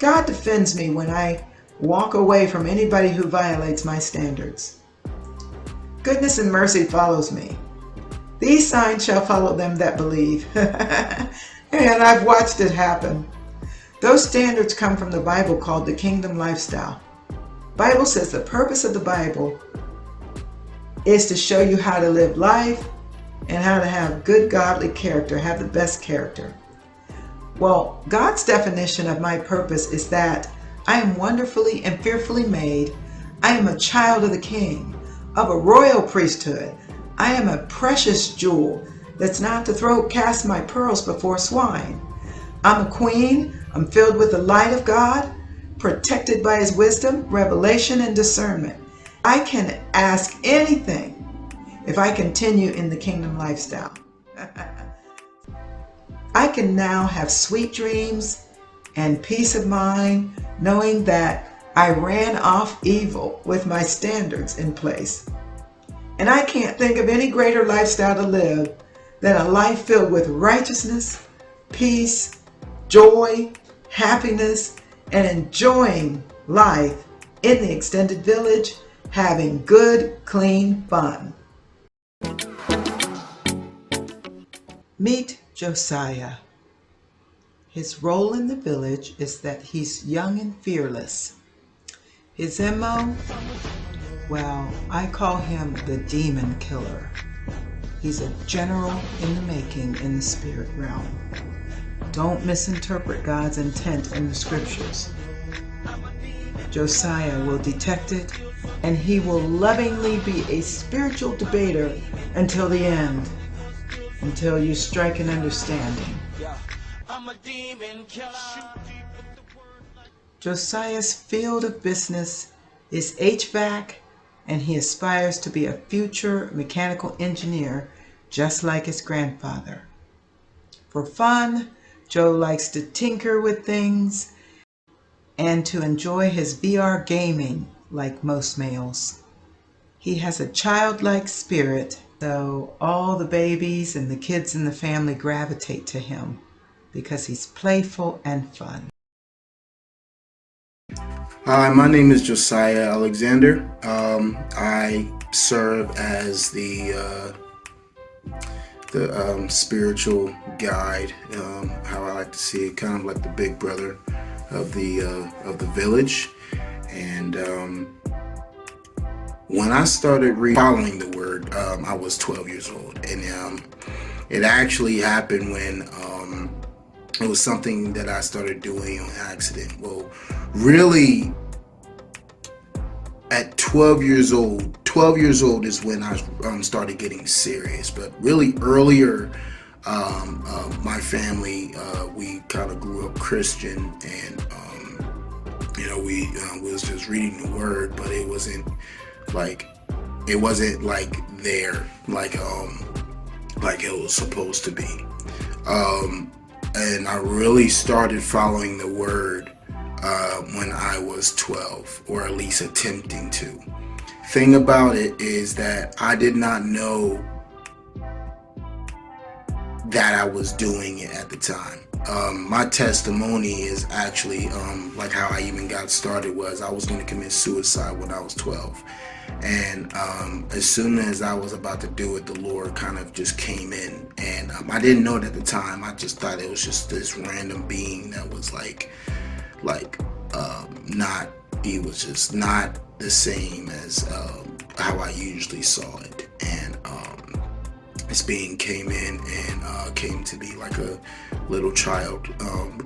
God defends me when I walk away from anybody who violates my standards. Goodness and mercy follows me. These signs shall follow them that believe. And I've watched it happen. Those standards come from the Bible called the Kingdom Lifestyle. Bible says the purpose of the Bible is to show you how to live life and how to have good godly character, have the best character. Well, God's definition of my purpose is that I am wonderfully and fearfully made. I am a child of the King, of a royal priesthood. I am a precious jewel that's not to cast my pearls before swine. I'm a queen. I'm filled with the light of God, protected by His wisdom, revelation, and discernment. I can ask anything if I continue in the kingdom lifestyle. I can now have sweet dreams and peace of mind, knowing that I ran off evil with my standards in place. And I can't think of any greater lifestyle to live than a life filled with righteousness, peace, joy, happiness, and enjoying life in the extended village, having good, clean fun. Meet Josiah. His role in the village is that he's young and fearless. His MO? Well, I call him the demon killer. He's a general in the making in the spirit realm. Don't misinterpret God's intent in the scriptures. Josiah will detect it, and he will lovingly be a spiritual debater until the end, until you strike an understanding. Josiah's field of business is HVAC, and he aspires to be a future mechanical engineer just like his grandfather. For fun, Joe likes to tinker with things and to enjoy his VR gaming like most males. He has a childlike spirit, so all the babies and the kids in the family gravitate to him because he's playful and fun. Hi, my name is Josiah Alexander. I serve as the spiritual guide, how I like to see it, kind of like the big brother of the village. And when I started following the word, I was 12 years old, and it actually happened when it was something that I started doing on accident. Well, really, at 12 years old, 12 years old is when I started getting serious. But really earlier, my family, we kind of grew up Christian, and we was just reading the word, but it wasn't like there, like it was supposed to be. And I really started following the word when I was 12, or at least attempting to. Thing about it is that I did not know that I was doing it at the time. My testimony is actually like how I even got started was I was going to commit suicide when I was 12. And as soon as I was about to do it, the Lord kind of just came in. And I didn't know it at the time. I just thought it was just this random being that was he was just not the same as how I usually saw it. And this being came in and came to be like a little child,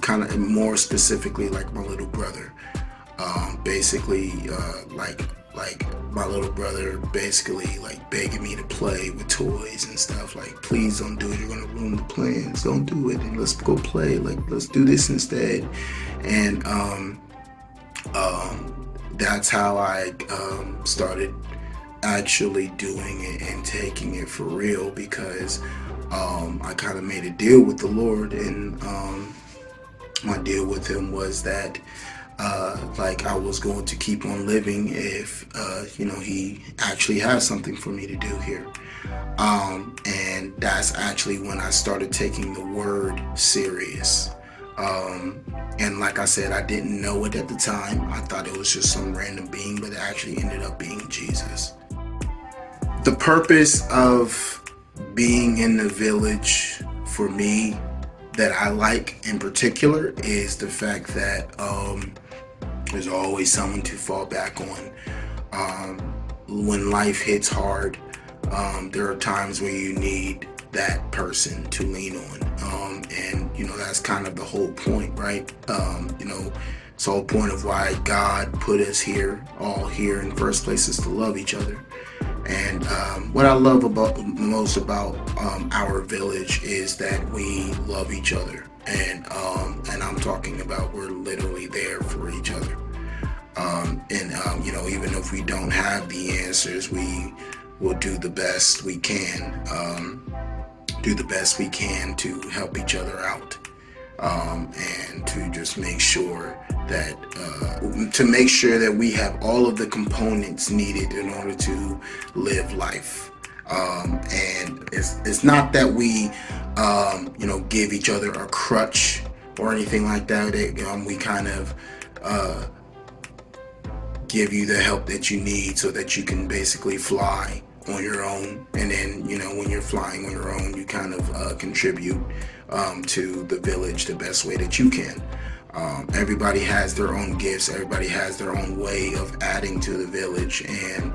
kind of more specifically like my little brother. Basically, like my little brother basically like begging me to play with toys and stuff, like, please don't do it, you're gonna ruin the plans, don't do it, and let's go play, like, let's do this instead. And that's how I started actually doing it and taking it for real, because I kind of made a deal with the Lord, and my deal with him was that I was going to keep on living if he actually has something for me to do here. And that's actually when I started taking the word serious. And like I said, I didn't know it at the time. I thought it was just some random being, but it actually ended up being Jesus. The purpose of being in the village for me that I like in particular is the fact that there's always someone to fall back on. When life hits hard, there are times where you need that person to lean on. And that's kind of the whole point, right? It's the whole point of why God put us all here in the first place, is to love each other. And what I love most about our village is that we love each other, and I'm talking about we're literally there for each other. Even if we don't have the answers, we will do the best we can. To help each other out, and to just make sure that we have all of the components needed in order to live life. And it's not that we give each other a crutch or anything like that. We kind of give you the help that you need so that you can basically fly on your own. And then when you're flying on your own, you kind of contribute to the village the best way that you can. Everybody has their own gifts, everybody has their own way of adding to the village. And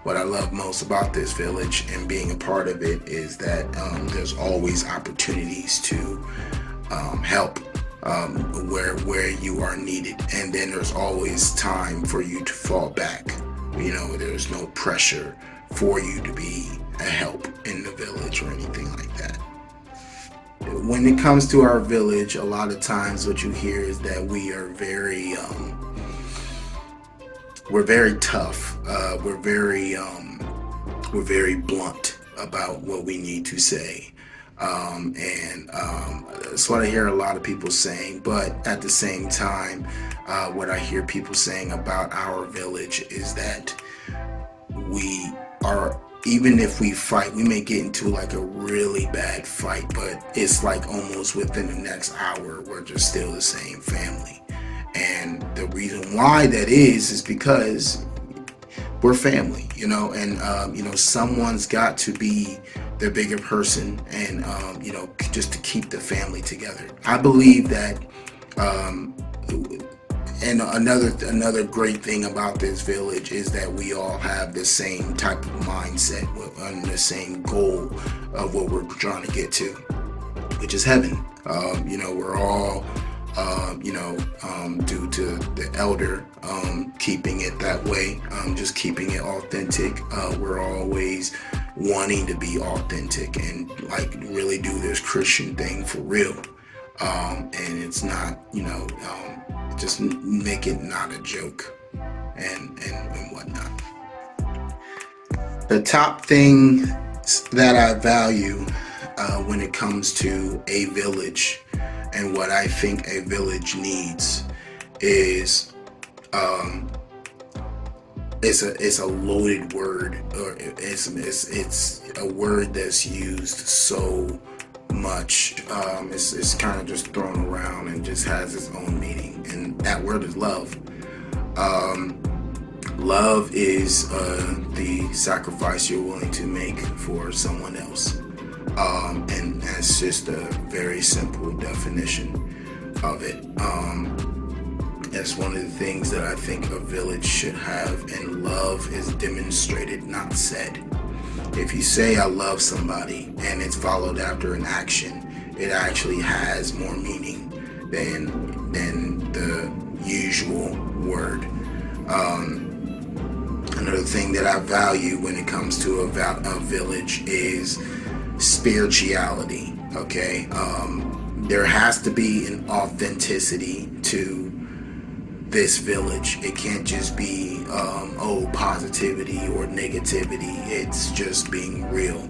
what I love most about this village and being a part of it is that there's always opportunities to help where you are needed, and then there's always time for you to fall back. There's no pressure for you to be a help in the village or anything like that. When it comes to our village, a lot of times what you hear is that we are very tough. We're very blunt about what we need to say. That's what I hear a lot of people saying. But at the same time, what I hear people saying about our village is that we are, even if we fight, we may get into like a really bad fight, but it's like almost within the next hour, we're just still the same family. And the reason why that is because we're family, and someone's got to be the bigger person, and just to keep the family together. I believe that, and another great thing about this village is that we all have the same type of mindset and the same goal of what we're trying to get to, which is heaven. We're all, due to the elder, keeping it that way, just keeping it authentic. We're always wanting to be authentic and like really do this Christian thing for real. And it's not, just make it not a joke and whatnot. The top thing that I value when it comes to a village and what I think a village needs is it's a loaded word, or it's a word that's used so much. It's kind of just thrown around and just has its own meaning, and that word is love. Love is the sacrifice you're willing to make for someone else. And that's just a very simple definition of it. That's one of the things that I think a village should have, and love is demonstrated, not said. If you say I love somebody and it's followed after an action, it actually has more meaning than the usual word. Another thing that I value when it comes to a village is spirituality. Okay, there has to be an authenticity to this village. It can't just be positivity or negativity. It's just being real.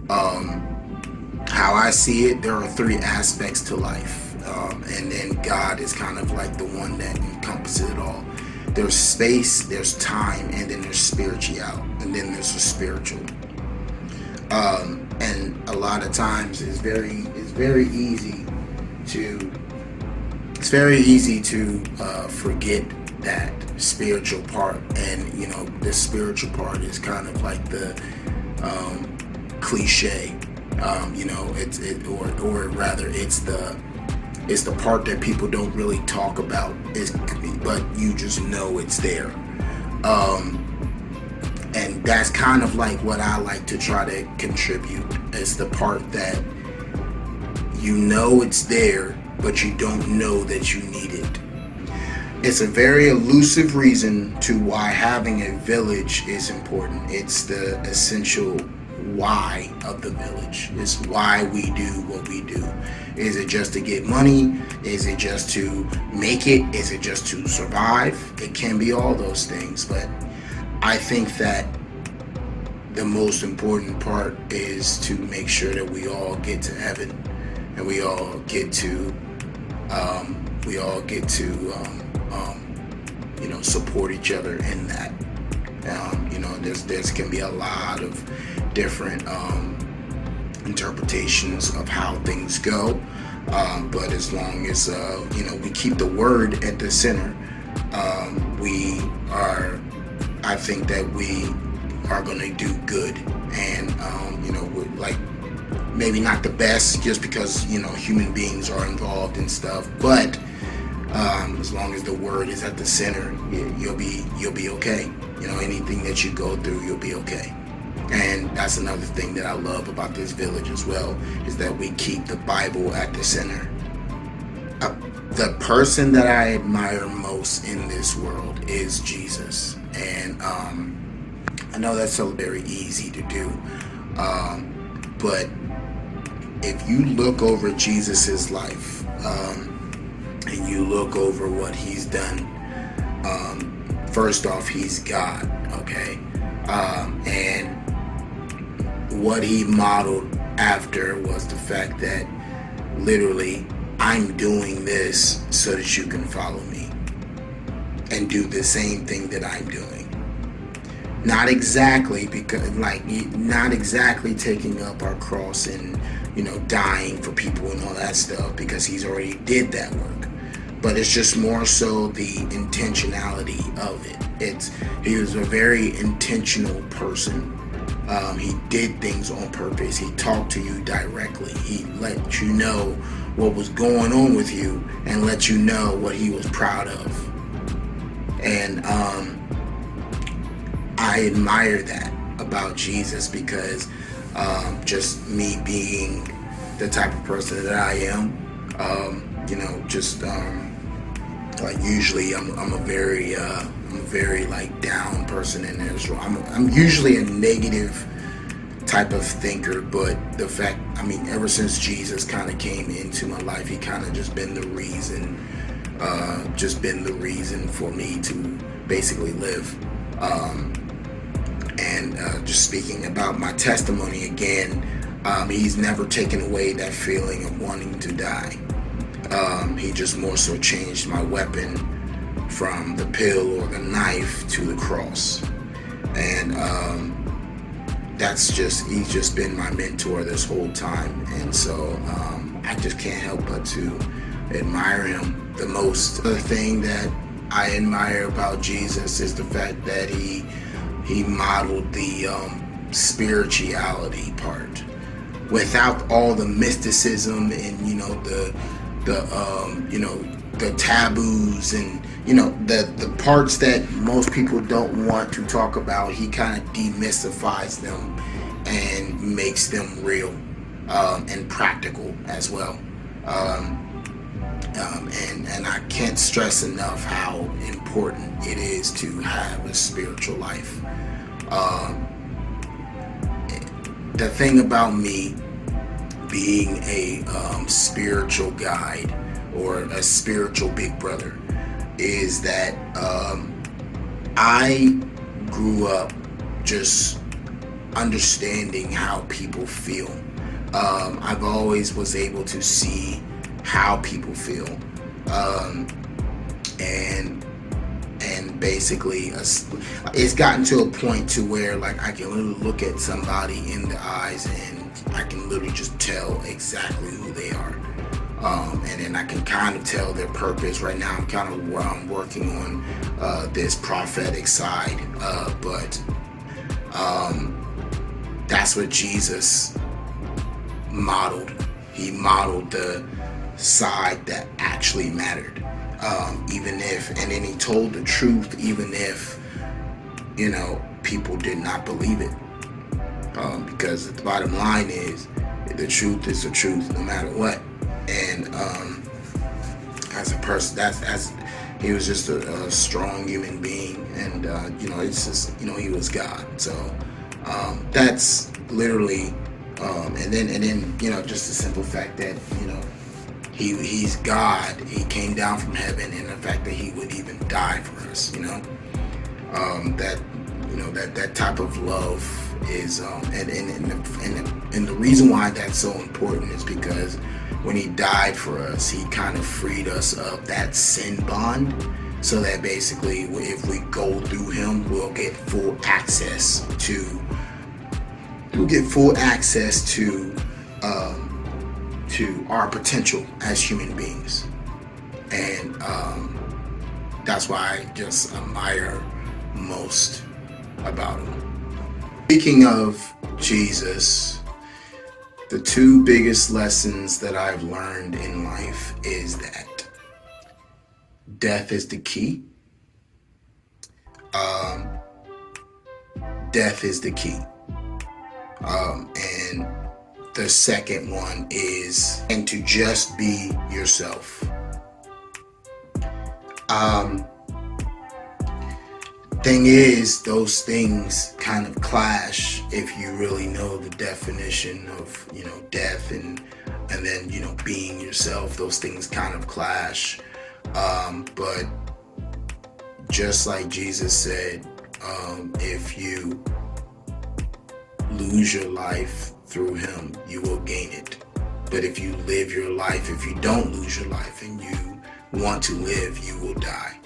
How I see it, there are three aspects to life, and then God is kind of like the one that encompasses it all. There's space, there's time, and then there's spirituality, and then there's the spiritual. And a lot of times it's very easy to forget that spiritual part, and the spiritual part is kind of like the cliche. It's the part that people don't really talk about, but you just know it's there. And that's kind of like what I like to try to contribute. It's the part that it's there, but you don't know that you need it. It's a very elusive reason to why having a village is important. It's the essential why of the village. It's why we do what we do. Is it just to get money? Is it just to make it? Is it just to survive? It can be all those things, but I think that the most important part is to make sure that we all get to heaven, and we all get to support each other in that. There's can be a lot of different interpretations of how things go, but as long as we keep the word at the center, I think that we are going to do good, and we're like maybe not the best just because human beings are involved and stuff, but as long as the word is at the center, you'll be okay. Anything that you go through, you'll be okay. And that's another thing that I love about this village as well, is that we keep the Bible at the center. The person that I admire most in this world is Jesus, and I know that's so very easy to do, but if you look over Jesus's life, and you look over what he's done, first off, he's God, okay, and what he modeled after was the fact that literally, I'm doing this so that you can follow me and do the same thing that I'm doing. Not exactly not exactly taking up our cross and dying for people and all that stuff, because he's already did that work. But it's just more so the intentionality of it. He was a very intentional person. He did things on purpose. He talked to you directly. He let you know what was going on with you and let you know what he was proud of. And I admire that about Jesus, because just me being the type of person that I am, Like usually I'm a very like down person in Israel. I'm usually a negative type of thinker, but the fact, I mean, ever since Jesus kind of came into my life, he kind of just been the reason for me to basically live. And just speaking about my testimony again, he's never taken away that feeling of wanting to die. He just more so changed my weapon from the pill or the knife to the cross. And he's just been my mentor this whole time. And so I just can't help but to admire him the most. The thing that I admire about Jesus is the fact that he modeled the spirituality part without all the mysticism and the taboos and the parts that most people don't want to talk about. He kind of demystifies them and makes them real and practical as well. And I can't stress enough how important it is to have a spiritual life. The thing about me being a spiritual guide or a spiritual big brother is that I grew up just understanding how people feel. I've always was able to see how people feel, and basically it's gotten to a point to where like I can literally look at somebody in the eyes and I can literally just tell exactly who they are, and then I can kind of tell their purpose. Right now I'm kind of working on this prophetic side, but that's what Jesus modeled. He modeled the side that actually mattered, and then he told the truth even if people did not believe it, because the bottom line is the truth is the truth no matter what. And as a person, he was just a strong human being, and it's just he was God. So that's literally, and then just the simple fact that he's God. He came down from heaven, and the fact that he would even die for us, that type of love is, and the reason why that's so important is because when he died for us, he kind of freed us of that sin bond, so that basically if we go through him, we'll get full access to our potential as human beings. And that's why I just admire most about him. Speaking of Jesus, the two biggest lessons that I've learned in life is that death is the key. Death is the key. And the second one is, and to just be yourself. Thing is, those things kind of clash if you really know the definition of, death and then, being yourself. Those things kind of clash. But just like Jesus said, if you lose your life through him, you will gain it. But if you live your life, if you don't lose your life and you want to live, you will die.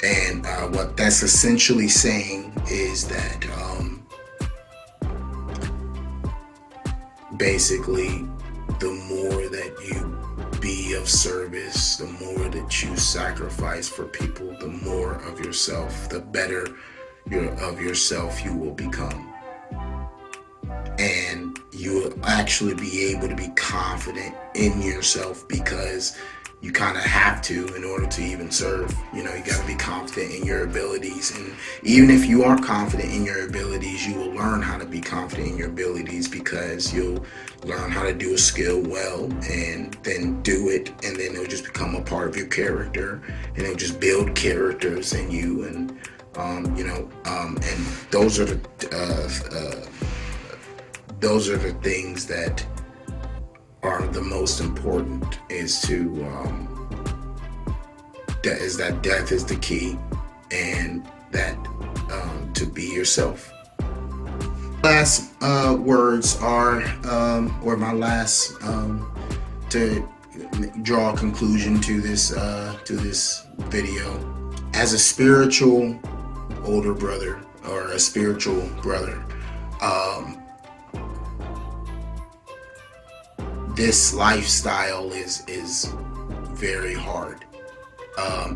And what that's essentially saying is that basically the more that you be of service, the more that you sacrifice for people, the more of yourself, the better of yourself you will become. And you will actually be able to be confident in yourself, because you kind of have to in order to even serve. You know, you got to be confident in your abilities. And even if you aren't confident in your abilities, you will learn how to be confident in your abilities, because you'll learn how to do a skill well and then do it. And then it'll just become a part of your character, and it'll just build characters in you. And, and those are the things that are the most important, is that death is the key, and that to be yourself. Last words are, or my last, to draw a conclusion to this video. As a spiritual older brother, or a spiritual brother, this lifestyle is very hard.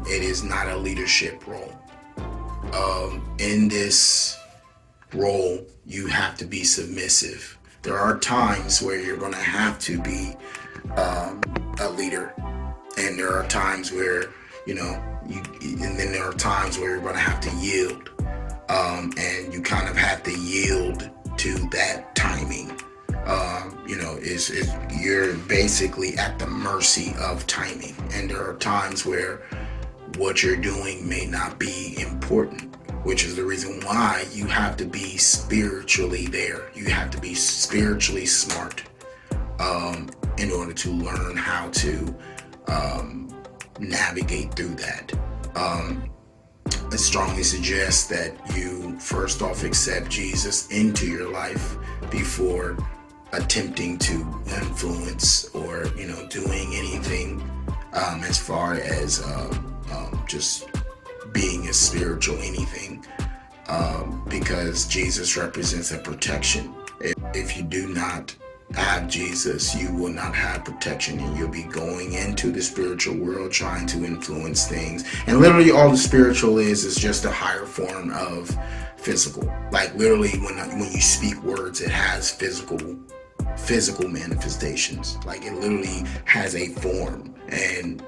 It is not a leadership role. In this role, you have to be submissive. There are times where you're going to have to be a leader, and there are times where and then there are times where you're going to have to yield, and you kind of have to yield to that timing. You're basically at the mercy of timing, and there are times where what you're doing may not be important, which is the reason why you have to be spiritually there. You have to be spiritually smart in order to learn how to navigate through that. I strongly suggest that you first off accept Jesus into your life before attempting to influence or doing anything as far as just being a spiritual anything, because Jesus represents a protection. If you do not have Jesus, you will not have protection, and you'll be going into the spiritual world trying to influence things. And literally all the spiritual is just a higher form of physical. Like literally when you speak words, it has physical manifestations. Like it literally has a form, and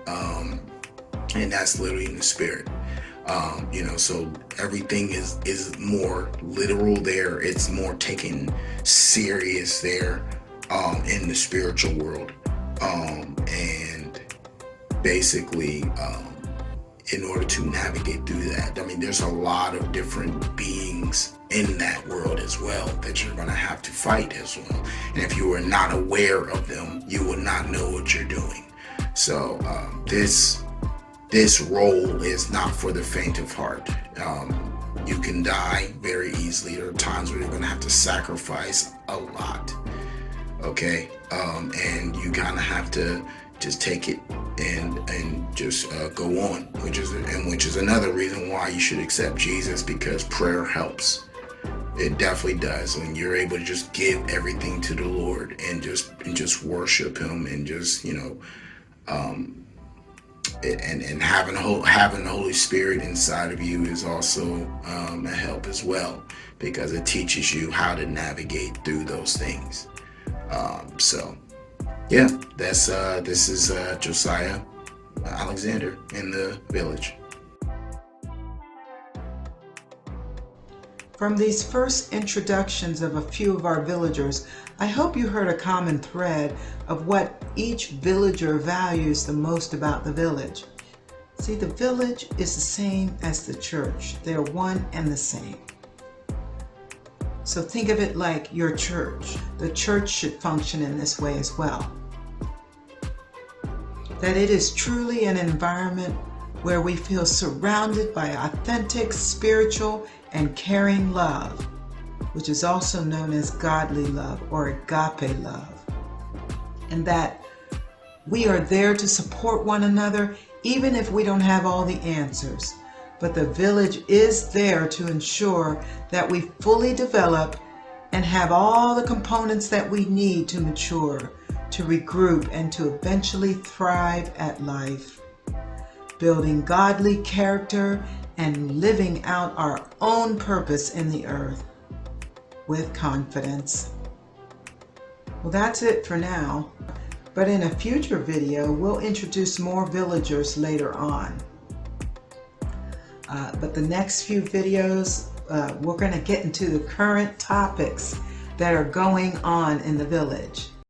that's literally in the spirit. So everything is more literal there. It's more taken serious there in the spiritual world. And basically, in order to navigate through that, there's a lot of different beings in that world as well that you're going to have to fight as well. And if you are not aware of them, you will not know what you're doing. So this role is not for the faint of heart. You can die very easily. There are times where you're going to have to sacrifice a lot. Okay, and you kind of have to just take it and just go on, which is another reason why you should accept Jesus, because prayer helps. It definitely does. When you're able to just give everything to the Lord and just worship Him, and just and having the Holy Spirit inside of you is also a help as well, because it teaches you how to navigate through those things. This is Josiah Alexander in the village. From these first introductions of a few of our villagers, I hope you heard a common thread of what each villager values the most about the village. See, the village is the same as the church. They're one and the same. So think of it like your church. The church should function in this way as well. That it is truly an environment where we feel surrounded by authentic, spiritual, and caring love, which is also known as godly love or agape love. And that we are there to support one another even if we don't have all the answers. But the village is there to ensure that we fully develop and have all the components that we need to mature, to regroup, and to eventually thrive at life, building godly character and living out our own purpose in the earth with confidence. Well, that's it for now. but in a future video, we'll introduce more villagers later on. But the next few videos, we're going to get into the current topics that are going on in the village.